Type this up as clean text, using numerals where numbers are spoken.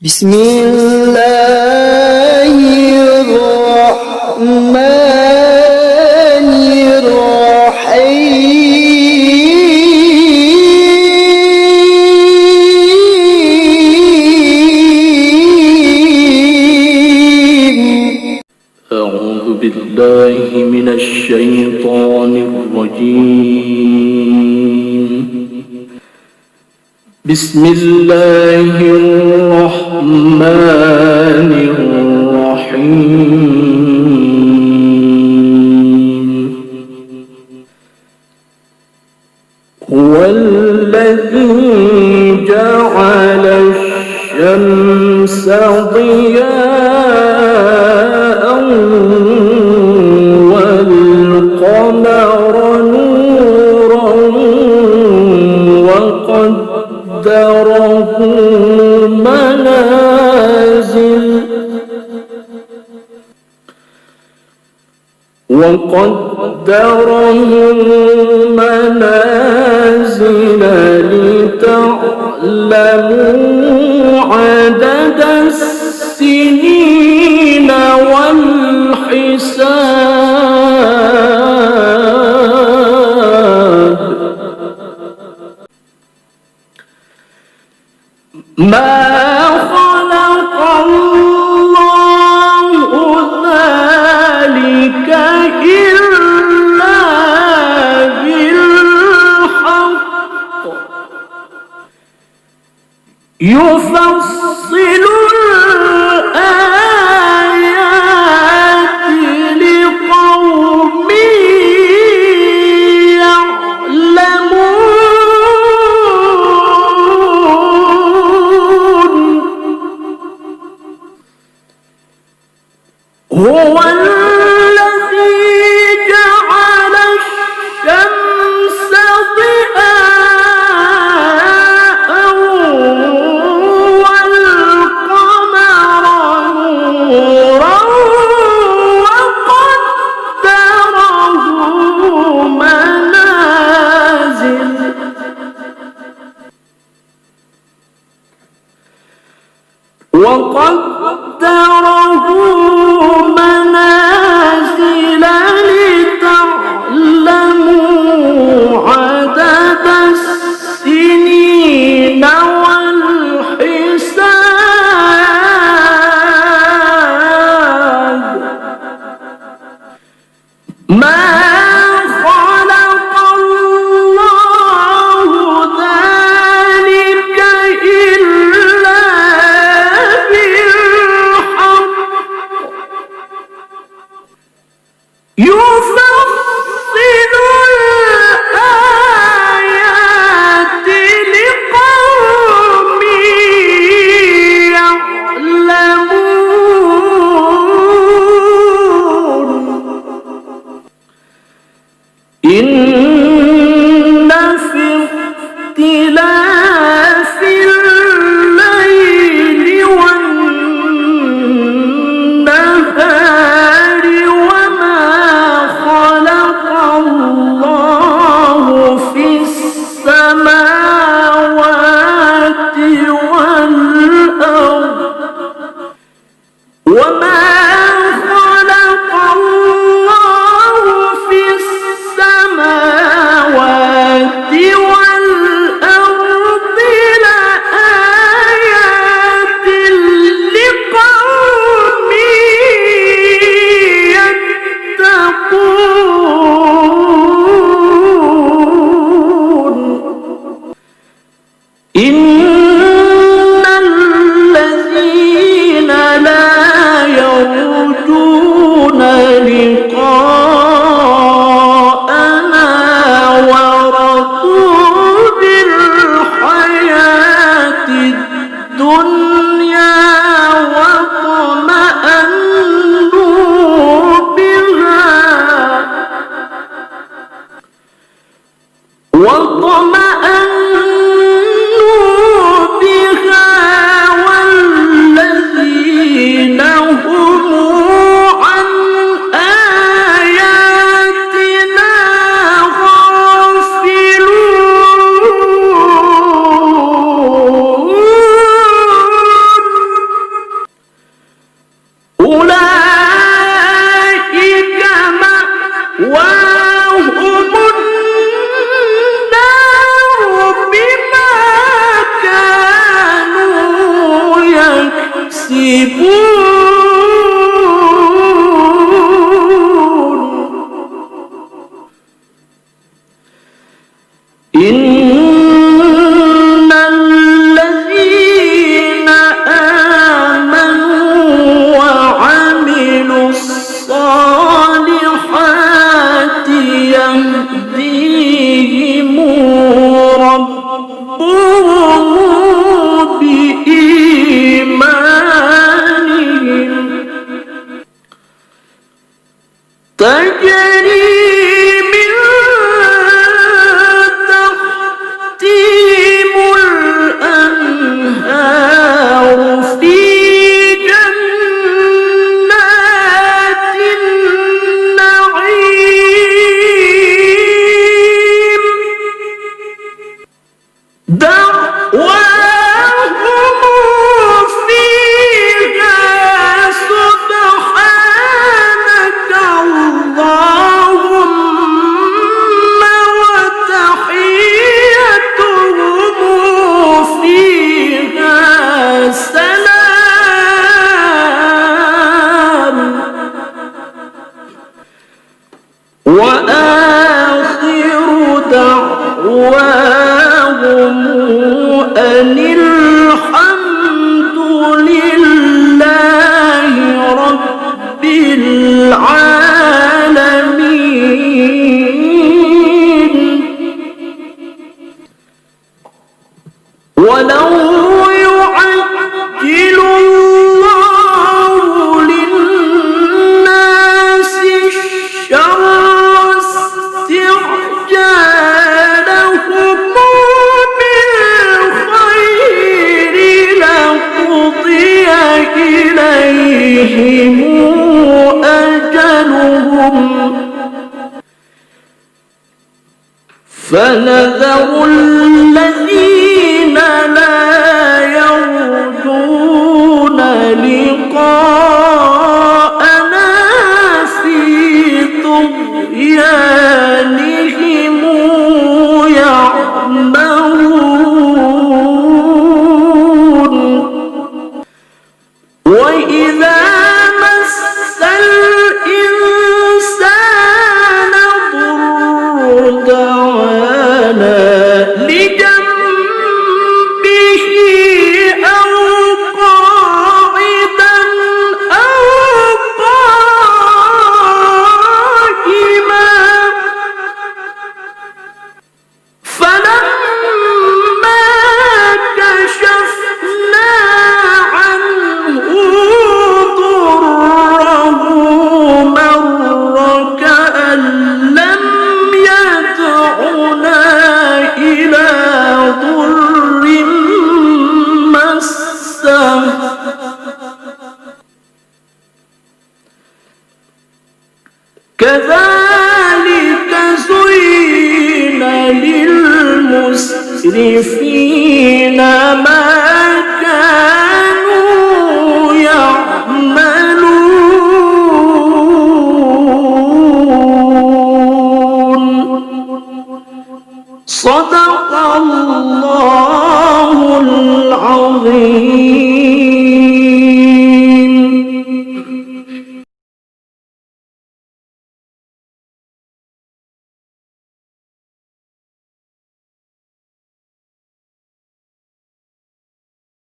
بسم الله الرحمن الرحيم. أعوذ بالله من الشيطان الرجيم. بسم الله الرحمن الرحيم. هو الذي جعل الشمس ضياء والقمر نورا وقدره منازل لتعلموا عدد السنين والحساب. ما خلق الله ذلك إلا بالحق يفصل الآيات لقوم يعلمون. هو الذي جعل الشمس ضياء والقمر نورا وقدره منازل لتعلموا عدد السنين والحساب. ما خلق الله ذلك إلا بالحق يكسبون إن الذين آمنوا وعملوا الصالحات يهديهم ربهم بإيمانهم تجري من تحتهم الأنهار في جنات النعيم دعواهم فيها سبحانك اللهم وتحيتهم فيها سلام وآخر دعواهم أن الحمد لله رب العالمين ولو يعجل الله للناس الشر استعجالهم بالخير لقضي إليهم أجلهم فنذر الذين لا يرجون لقاءنا في طغيانهم يعمهون وإذا مس الإنسان ضر دعانا لجنبه أو قاعدا أو قائما فلما كشفنا عنه ضره مر كأن لم يدعنا إلى ضر مسه